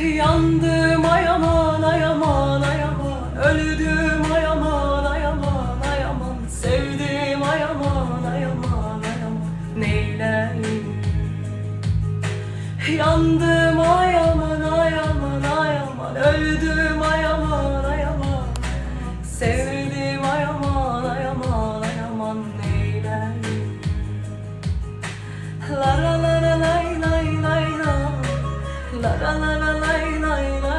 Yandım ay aman ay aman ay aman, öldüm ay aman ay aman ay aman, sevdim ay aman ay aman ay aman, neyleyim? Yandım ay aman ay aman ay aman, öldüm ay aman ay aman, sevdim ay aman ay aman ay aman, neyleyim? La la la la lay lay lay la la la la lay lay lay.